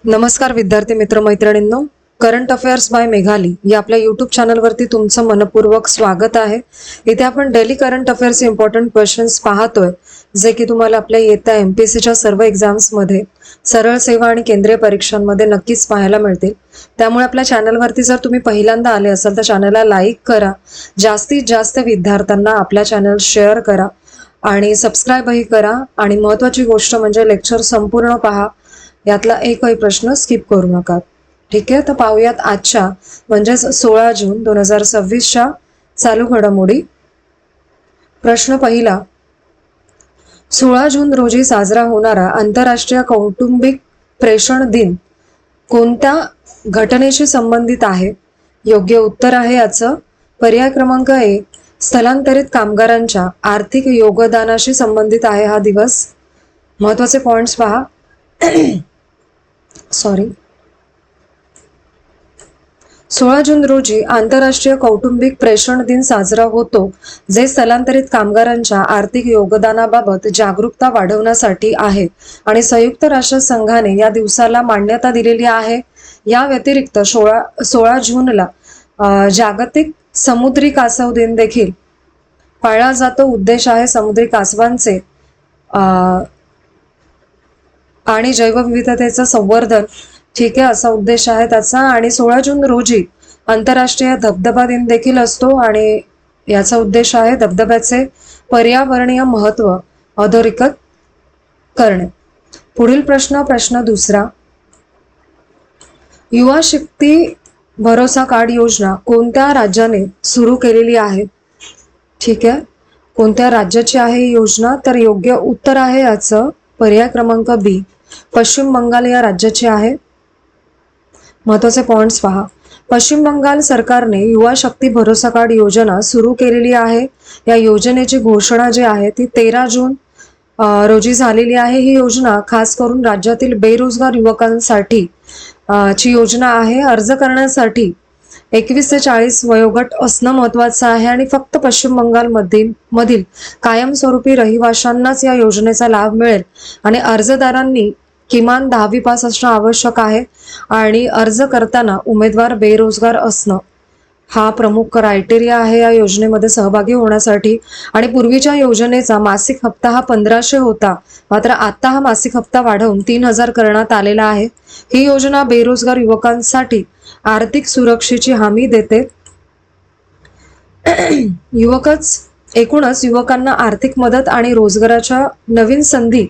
नमस्कार विद्यार्थी मित्र मैत्रिणींनो, करंट अफेअर्स बाय मेघाली या आपल्या यूट्यूब चॅनलवरती तुमचं मनपूर्वक स्वागत आहे. इथे आपण daily current affairs important questions पाहतोय, जे की तुम्हाला आपल्या येत्या एमपीएससीच्या सर्व एक्झाम्समध्ये, सरळ सेवा आणि केंद्रीय परीक्षांमध्ये नक्कीच पाहायला मिळतील. त्यामुळे आपल्या चॅनलवरती जर तुम्ही पहिल्यांदा आले असाल तर चॅनलला लाईक करा, जास्तीत जास्त विद्यार्थ्यांना आपल्या चॅनल शेअर करा आणि सबस्क्राईबही करा. आणि महत्त्वाची गोष्ट म्हणजे लेक्चर संपूर्ण पहा, यातला एकही प्रश्न स्किप करू नका. ठीक आहे, तर पाहूयात आजच्या म्हणजेच 16 जून 2026च्या चालू घडामोडी. प्रश्न पहिला, 16 जून रोजी साजरा होणारा आंतरराष्ट्रीय कौटुंबिक प्रेषण दिन कोणत्या घटनेशी संबंधित आहे? योग्य उत्तर आहे याचं पर्याय क्रमांक 1, स्थलांतरित कामगारांच्या आर्थिक योगदानाशी संबंधित आहे हा दिवस. महत्त्वाचे पॉइंट्स पहा. 16 जून रोजी आंतरराष्ट्रीय कौटुंबिक प्रेषण दिन साजरा होतो, जे स्थलांतरित कामगारांच्या आर्थिक योगदानाबाबत जागरूकता वाढवण्यासाठी आहे आणि संयुक्त राष्ट्र संघाने या दिवसाला मान्यता दिलेली आहे. या व्यतिरिक्त 16 जूनला जागतिक समुद्री कासव दिन देखील पाळला जातो. उद्देश आहे समुद्री कासवांचे आणि जैवविविधतेचं संवर्धन. ठीक आहे, असा उद्देश आहे त्याचा. आणि 16 जून रोजी आंतरराष्ट्रीय धबधबा दिन देखील असतो आणि याचा उद्देश आहे धबधब्याचे पर्यावरणीय महत्त्व अधोरेखित करणे. पुढील प्रश्न दुसरा, युवा शक्ती भरोसा कार्ड योजना कोणत्या राज्याने सुरू केलेली आहे? ठीक आहे, कोणत्या राज्याची आहे ही योजना? तर योग्य उत्तर आहे याचं पर्याय क्रमांक बी, पश्चिम बंगाल या राज्याची आहे. महत्त्वाचे पॉइंट्स पहा. पश्चिम बंगाल सरकारने युवा शक्ती भरोसा कार्ड योजना सुरू केलेली आहे. या योजनेची घोषणा जी आहे ती 13 जून रोजी झालेली आहे. ही योजना खास करून राज्यातील बेरोजगार युवकांसाठी ची योजना आहे. अर्ज करण्यासाठी 21 ते 40 वयोगट असणं महत्त्वाचं आहे आणि फक्त पश्चिम बंगाल मधील कायमस्वरूपी रहिवाशांनाच या योजनेचा लाभ मिळेल आणि अर्जदारांनी किमान 10वी पास असणं आवश्यक आहे आणि अर्ज करताना उमेदवार बेरोजगार असणं हा प्रमुख क्रायटेरिया आहे या योजनेमध्ये सहभागी होण्यासाठी. आणि पूर्वीच्या योजनेचा मासिक हप्ता हा 1500 होता, मात्र आता हा मासिक हप्ता वाढवून 3000 करण्यात आलेला आहे. ही योजना बेरोजगार युवकांसाठी आर्थिक सुरक्षेची हमी देते. एकूणच युवकांना आर्थिक मदत आणि रोजगाराच्या नवीन संधी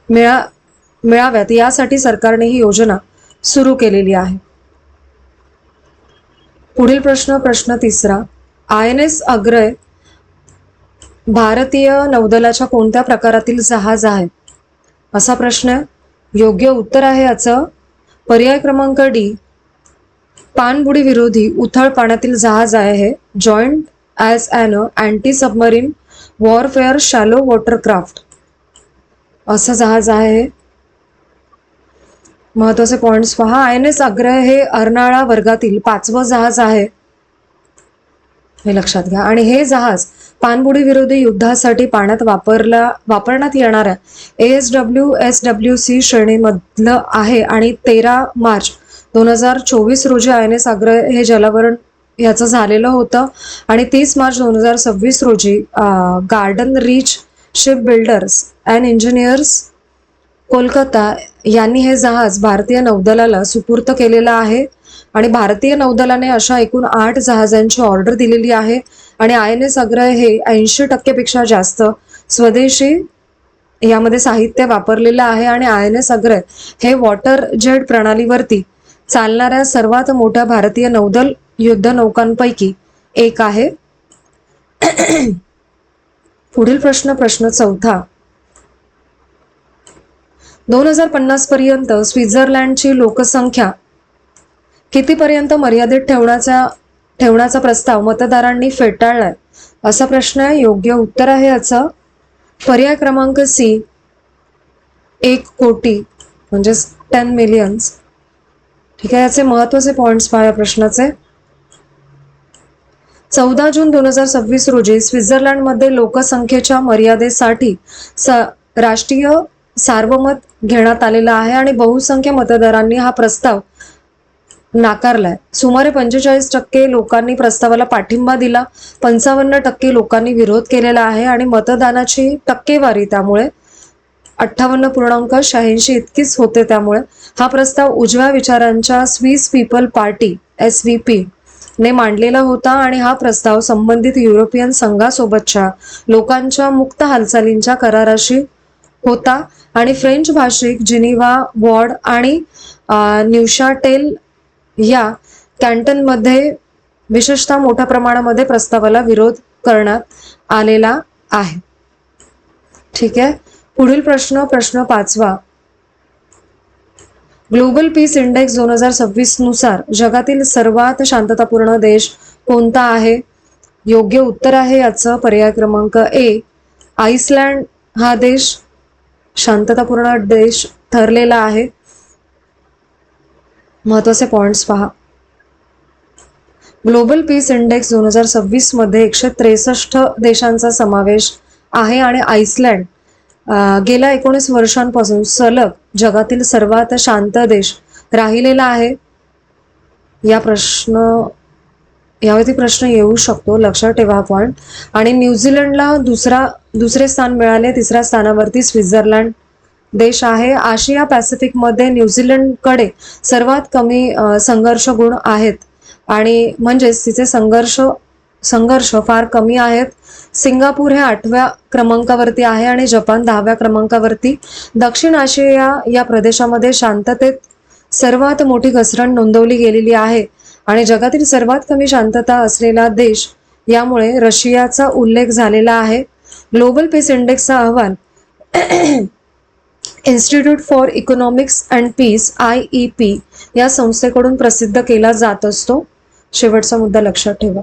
मिळाव्यात यासाठी सरकारने ही योजना सुरू केलेली आहे. पुढील प्रश्न तिसरा, INS अग्रय भारतीय नौदलाच्या कोणत्या प्रकारातील जहाज आहे? असा प्रश्न आहे. योग्य उत्तर आहे याचं पर्याय क्रमांक डी, पाणबुडी विरोधी उथळ पाण्यातील जहाज आहे हे. Joint as an anti submarine warfare shallow watercraft असं जहाज आहे हे. महत्वाचे पॉइंट्स पहा. INS अग्रय हे अर्नाळा वर्गातील 5वं जहाज आहे, हे लक्षात घ्या. आणि हे जहाज पाणबुडी विरोधी युद्धासाठी पाण्यात वापरण्यात येणाऱ्या ASWC श्रेणीमधलं आहे आणि 13 मार्च 2024 रोजी INS अग्रय हे जलवरण याचं झालेलं होतं आणि 30 मार्च 2026 रोजी garden reach ship builders and engineers Kolkata यांनी हे जहाज भारतीय नौदलाला सुपूर्त केलेलं आहे. आणि भारतीय नौदलाने अशा एकूण 8 जहाजांची ऑर्डर दिलेली आहे आणि INS अग्रय हे 80% पेक्षा जास्त स्वदेशी यामध्ये साहित्य वापरलेलं आहे. आणि INS अग्रय हे वॉटर जेट प्रणालीवरती चालणाऱ्या सर्वात मोठ्या भारतीय नौदल युद्ध नौकांपैकी एक आहे. पुढील प्रश्न चौथा, 2050 पर्यंत स्वित्झर्लंडची लोकसंख्या कितीपर्यंत मर्यादित ठेवण्याचा प्रस्ताव मतदारांनी फेटाळलाय? असा प्रश्न आहे. योग्य उत्तर आहे याचं पर्याय क्रमांक सी, 1 कोटी म्हणजे 10 मिलियन्स. ठीक आहे, याचे महत्त्वाचे पॉइंट्स पहा या प्रश्नाचे. 14 जून 2026 रोजी स्वित्झर्लंडमध्ये लोकसंख्येच्या मर्यादेसाठी राष्ट्रीय सार्वमत घेण्यात आलेला आहे आणि बहुसंख्य मतदारांनी हा प्रस्ताव नाकारलाय. सुमारे 45% लोकांनी प्रस्तावाला पाठिंबा दिला, 55% लोकांनी विरोध केलेला आहे आणि मतदानाची टक्केवारी त्यामुळे 58.86 इतकीच होते. त्यामुळे हा प्रस्ताव उजव्या विचारांच्या स्विस पीपल पार्टी SVP ने मांडलेला होता आणि हा प्रस्ताव संबंधित युरोपियन संघासोबतच्या लोकांच्या मुक्त हालचालींच्या कराराशी होता आणि फ्रेंच भाषिक जिनिव्हा, वॉर्ड आणि न्यूशाटेल या कॅन्टनमध्ये विशेषतः मोठ्या प्रमाणामध्ये प्रस्तावाला विरोध करण्यात आलेला आहे. ठीक आहे. पुढील प्रश्न 5वा. ग्लोबल पीस इंडेक्स 2026 नुसार जगातील सर्वात शांततापूर्ण देश कोणता आहे? योग्य उत्तर आहे याचं पर्याय क्रमांक A, आइसलँड हा देश शांततापूर्ण देश ठरलेला आहे. महत्वाचे पॉइंट्स पहा. ग्लोबल पीस इंडेक्स 2026 मध्ये 163 देशांचा समावेश आहे आणि आइसलँड गेल्या 19 वर्षांपासून सलग जगातील सर्वात शांत देश राहिलेला आहे. यावरती प्रश्न येऊ शकतो, लक्षात ठेवा पॉइंट. आणि न्यूझीलंडला दुसरे स्थान मिळाले. 3ऱ्या स्थानावरती स्वित्झर्लंड देश आहे. आशिया पॅसिफिकमध्ये न्यूझीलंडकडे सर्वात कमी संघर्ष गुण आहेत आणि म्हणजेच तिचे संघर्ष फार कमी आहेत. सिंगापूर हे 8व्या क्रमांकावरती आहे आणि जपान 10व्या क्रमांकावरती. दक्षिण आशिया या प्रदेशामध्ये शांततेत सर्वात मोठी घसरण नोंदवली गेलेली आहे आणि जगातील सर्वात कमी शांतता असलेला देश यामुळे रशियाचा उल्लेख झालेला आहे. ग्लोबल पीस इंडेक्सचा अहवाल institute for economics and peace IEP या संस्थेकडून प्रसिद्ध केला जात असतो. शेवटचा मुद्दा लक्षात ठेवा.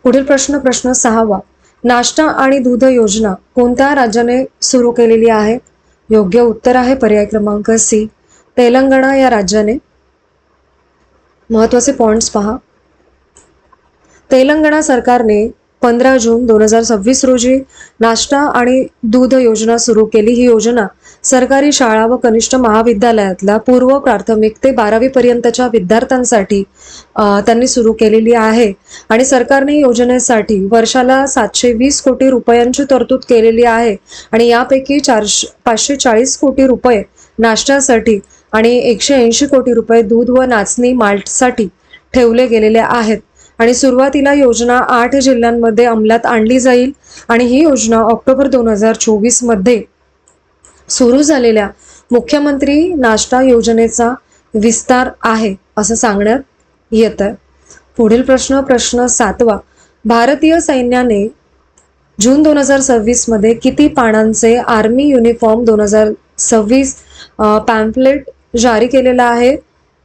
पुढील प्रश्न 6वा. नाश्ता आणि दूध योजना कोणत्या राज्याने सुरू केलेली आहे? योग्य उत्तर आहे पर्याय क्रमांक C, तेलंगणा या राज्याने. महत्वाचे पॉइंट्स पहा. तेलंगणा सरकारने 15 जून 2026 रोजी नाश्ता आणि दूध योजना सुरू केली. ही योजना सरकारी शाळा व कनिष्ठ महाविद्यालयातल्या पूर्व प्राथमिक ते 12वी पर्यंतच्या विद्यार्थ्यांसाठी त्यांनी सुरू केलेली आहे आणि सरकारने योजनेसाठी वर्षाला 720 कोटी रुपयांची तरतूद केलेली आहे आणि यापैकी 540 कोटी रुपये नाश्त्यासाठी आणि 180 कोटी रुपये दूध व नाचणी माल्टसाठी ठेवले गेलेले आहेत. आणि सुरुवातीला योजना 8 जिल्ह्यांमध्ये अंमलात आणली जाईल आणि ही योजना ऑक्टोबर 2024 मध्ये सुरू झालेल्या मुख्यमंत्री नाश्ता योजनेचा विस्तार आहे असं सांगण्यात येतं. पुढील प्रश्न 7वा. भारतीय सैन्याने जून 2026 मध्ये किती पानांचे आर्मी युनिफॉर्म 2026 पॅम्पलेट जारी केलेला आहे?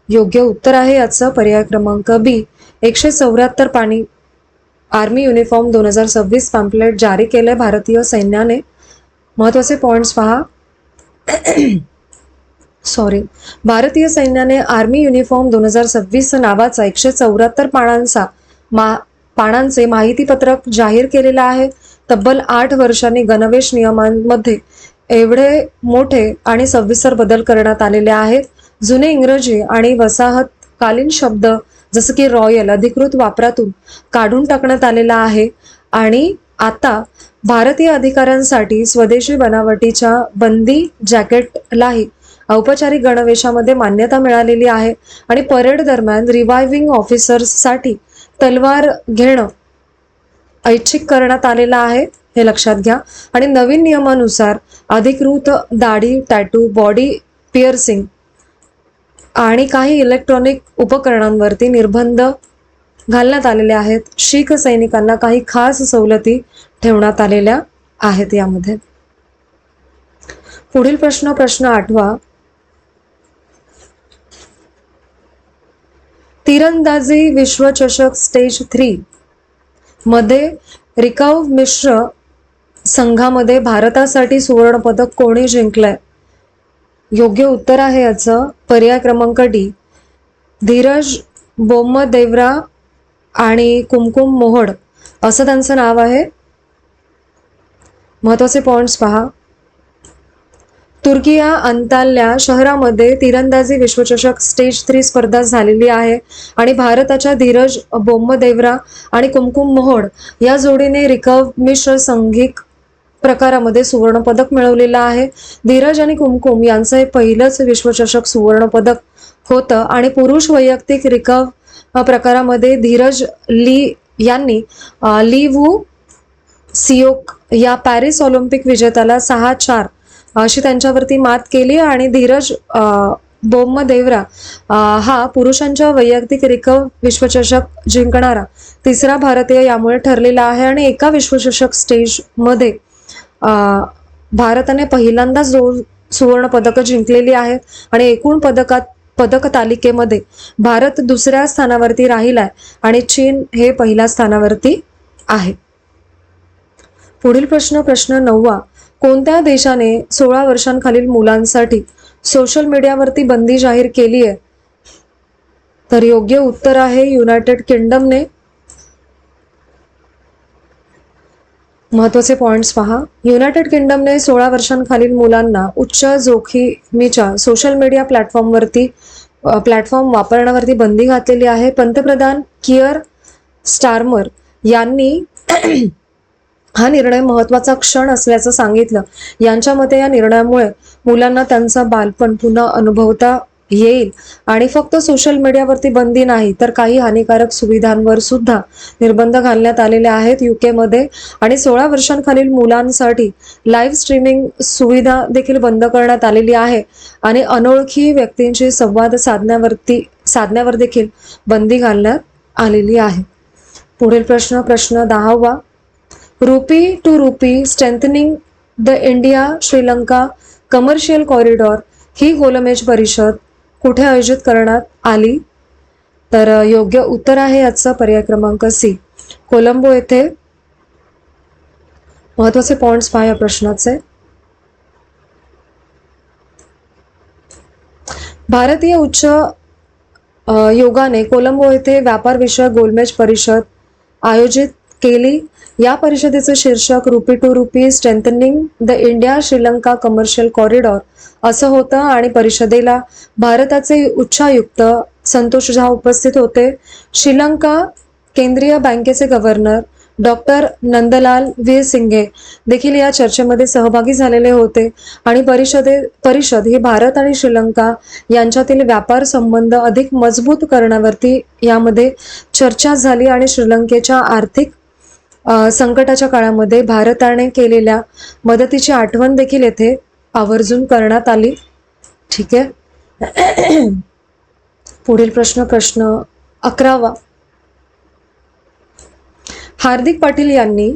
योग्य उत्तर आहे याचं पर्याय क्रमांक B, 174 पानी आर्मी युनिफॉर्म 2026 पॅम्पलेट जारी केले भारतीय सैन्याने. महत्वाचे पॉइंट्स पहा. भारतीय सैन्याने आर्मी युनिफॉर्म 2026 नावाचा 174 पानांचे माहितीपत्रक जाहीर केलेलं आहे. तब्बल 8 वर्षांनी गणवेश नियमांमध्ये एवढे मोठे आणि सविस्तर बदल करण्यात आलेले आहेत. जुने इंग्रजी आणि वसाहतकालीन शब्द जसं की रॉयल अधिकृत वापरातून काढून टाकण्यात आलेला आहे आणि आता भारतीय अधिकाऱ्यांसाठी स्वदेशी बनावटीच्या बंदी जॅकेटलाही औपचारिक गणवेशामध्ये मान्यता मिळालेली आहे आणि परेड दरम्यान रिवायव्हिंग ऑफिसर्ससाठी तलवार घेणं ऐच्छिक करण्यात आलेला आहे, हे लक्षात घ्या. आणि नवीन नियमानुसार अधिकृत दाढी, टॅटू, बॉडी पिअर्सिंग आणि काही इलेक्ट्रॉनिक उपकरणांवरती निर्बंध घालण्यात आलेले आहेत. शीख सैनिकांना काही खास सवलती ठेवण्यात आलेल्या आहेत यामध्ये. पुढील प्रश्न 8वा. तीरंदाजी विश्वचषक स्टेज 3 मध्ये रिकाव मिश्र संघामध्ये भारतासाठी सुवर्ण पदक कोणी जिंकलंय? योग्य उत्तर आहे याचं पर्याय क्रमांक D, धीरज बोम्मदेवरा आणि कुमकुम मोहड असं त्यांचं नाव आहे. महत्वाचे पॉइंट्स पहा. तुर्की अंताल्या शहरामध्ये तिरंदाजी विश्वचषक स्टेज 3 स्पर्धा झालेली आहे आणि भारताच्या धीरज बोम्मदेवरा आणि कुमकुम मोहोड या जोडीने रिकर्व मिश्र संघिक प्रकारामध्ये सुवर्ण पदक मिळवलेलं आहे. धीरज आणि कुमकुम यांचं हे पहिलंच विश्वचषक सुवर्ण पदक होतं आणि पुरुष वैयक्तिक रिकर्व प्रकारामध्ये धीरज ली यांनी ली वू सियोक या पॅरिस ऑलिम्पिक विजेत्याला 6-4 अशी त्यांच्यावरती मात केली आणि धीरज बोम्मदेवरा हा पुरुषांच्या वैयक्तिक रिकर्व विश्वचषक जिंकणारा तिसरा भारतीय यामुळे ठरलेला आहे आणि एका विश्वचषक स्टेजमध्ये भारताने पहिल्यांदाच 2 सुवर्ण पदकं जिंकलेली आहेत आणि एकूण पदक तालिकेमध्ये भारत दुसऱ्या स्थानावरती राहिलाय आणि चीन हे पहिल्या स्थानावरती आहे. पुढील प्रश्न 9. कोणत्या देशाने 16 वर्षांखालील मुलांसाठी सोशल मीडियावरती बंदी जाहीर केली आहे? तर योग्य उत्तर आहे युनायटेड किंगडमने. महत्त्वाचे पॉइंट्स पहा. युनायटेड किंगडमने 16 वर्षांखालील मुलांना उच्च जोखमीच्या सोशल मीडिया प्लॅटफॉर्म वापरण्यावरती बंदी घातलेली आहे. पंतप्रधान कियर स्टारमर यांनी हा निर्णय महत्त्वाचा क्षण असल्याचं सांगितलं. यांच्या मते या निर्णयामुळे मुलांना त्यांचं बालपण पुन्हा अनुभवता येईल आणि फक्त सोशल मीडियावरती बंदी नाही तर काही हानिकारक सुविधांवर सुद्धा निर्बंध घालण्यात आलेले आहेत यूकेमध्ये आणि 16 वर्षांखालील मुलांसाठी लाईव्ह स्ट्रीमिंग सुविधा देखील बंद करण्यात आलेली आहे आणि अनोळखी व्यक्तींशी संवाद साधण्यावर देखील बंदी घालण्यात आलेली आहे. पुढील प्रश्न 10. Rupee to rupee strengthening the India Sri Lanka commercial corridor ही गोलमेज परिषद कुठे आयोजित करण्यात आली? तर योग्य उत्तर आहे याचा पर्याय क्रमांक सी, कोलंबो येथे. महत्त्वाचे पॉइंट्स पहा या प्रश्नाचे. भारतीय उच्च योगाने कोलंबो येथे व्यापार विषयक गोलमेज परिषद आयोजित केली. या परिषदेचं शीर्षक rupee to rupee strengthening the India Sri Lanka commercial corridor असं होतं आणि परिषदेला भारताचे उच्चायुक्त संतोष झा उपस्थित होते. श्रीलंका केंद्रीय बँकेचे गव्हर्नर डॉक्टर नंदलाल वीरसिंघे देखील या चर्चेमध्ये सहभागी झालेले होते आणि परिषद ही भारत आणि श्रीलंका यांच्यातील व्यापार संबंध अधिक मजबूत करण्यावरती यामध्ये चर्चा झाली आणि श्रीलंकेच्या आर्थिक संकटाच्या काळामध्ये भारताने केलेल्या मदतीची आठवण देखील येथे आवर्जून करण्यात आली. ठीक आहे. पुढील प्रश्न 11. हार्दिक पाटील यांनी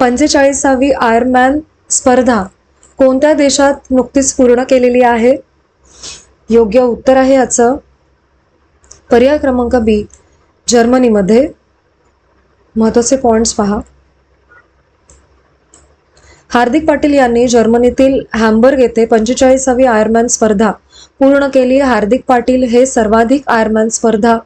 45वी आयर्नमॅन स्पर्धा कोणत्या देशात नुकतीच पूर्ण केलेली आहे? योग्य उत्तर आहे याचं पर्याय क्रमांक बी, जर्मनीमध्ये. महत्त्वाचे पॉइंट्स पहा. हार्दिक पाटील यांनी जर्मनीतील हॅम्बर्ग येथे 45वी आयर्नमॅन स्पर्धा पूर्ण केली. हार्दिक पाटील हे सर्वाधिक आयर्नमॅन स्पर्धा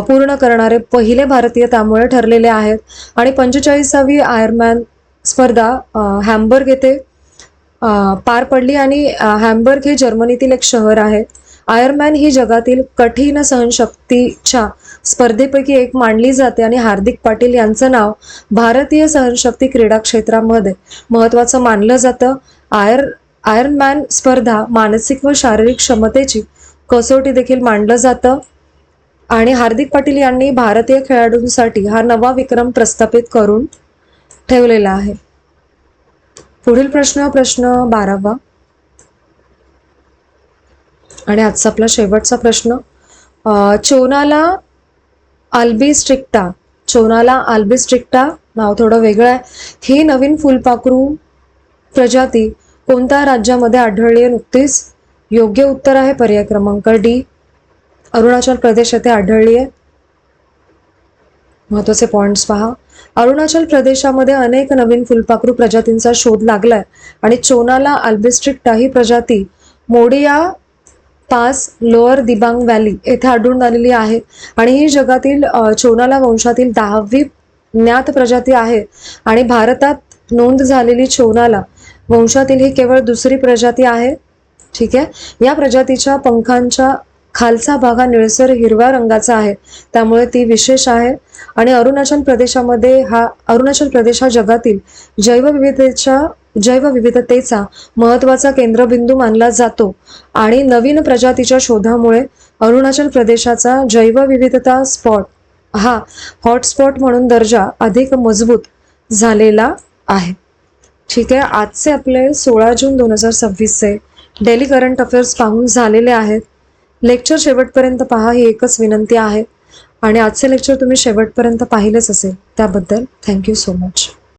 पूर्ण करणारे पहिले भारतीय त्यामुळे ठरलेले आहेत आणि 45वी आयर्नमॅन स्पर्धा हॅम्बर्ग येथे पार पडली आणि हॅम्बर्ग हे जर्मनीतील एक शहर आहे. आयर्नमॅन ही जगातील कठीण सहनशक्तीच्या स्पर्धेपैकी एक मानली जाते आणि हार्दिक पाटील यांचं नाव भारतीय सहनशक्ती क्रीडा क्षेत्रामध्ये महत्त्वाचं मानलं जातं. आयर्नमॅन स्पर्धा मानसिक व शारीरिक क्षमतेची कसोटी देखील मानलं जातं आणि हार्दिक पाटील यांनी भारतीय खेळाडूंसाठी हा नवा विक्रम प्रस्थापित करून ठेवलेला आहे. पुढील प्रश्न 12 आणि आजचा आपला शेवटचा प्रश्न. चोनाला अल्बिस्ट्रिक्टा नाव थोडं वेगळं आहे. ही नवीन फुलपाखरू प्रजाती कोणत्या राज्यामध्ये आढळली आहे नुकतीच? योग्य उत्तर आहे पर्याय क्रमांक डी, अरुणाचल प्रदेश येथे आढळली आहे. महत्त्वाचे पॉइंट्स पहा. अरुणाचल प्रदेशामध्ये अनेक नवीन फुलपाखरू प्रजातींचा शोध लागलाय आणि चोनाला अल्बिस्ट्रिक्टा ही प्रजाती Modiya pass lower Dibang valley येथे आढळून आलेली आहे आणि ही जगातील चोनाला वंशातील 10वी ज्ञात प्रजाती आहे आणि भारतात नोंद झालेली चोनाला वंशातील ही केवळ दुसरी प्रजाती आहे. ठीक आहे. या प्रजातीच्या पंखांच्या खालचा भाग हा निळसर हिरव्या रंगाचा आहे, त्यामुळे ती विशेष आहे. आणि अरुणाचल प्रदेश हा जगातील जैवविविधतेचा महत्त्वाचा केंद्रबिंदू मानला जातो. आणि नवीन प्रजातीच्या शोधामुळे अरुणाचल प्रदेशाचा जैवविविधता स्पॉट हा हॉटस्पॉट म्हणून दर्जा अधिक मजबूत झालेला आहे. ठीक आहे. आजचे आपले 16 जून 2026चे डेली करंट अफेअर्स पाहून झालेले आहेत. लेक्चर शेवटपर्यंत पहा ही एकच विनंती आहे. आणि आजचे लेक्चर तुम्ही शेवटपर्यंत पाहिलेच असेल त्याबद्दल थँक्यू सो मच.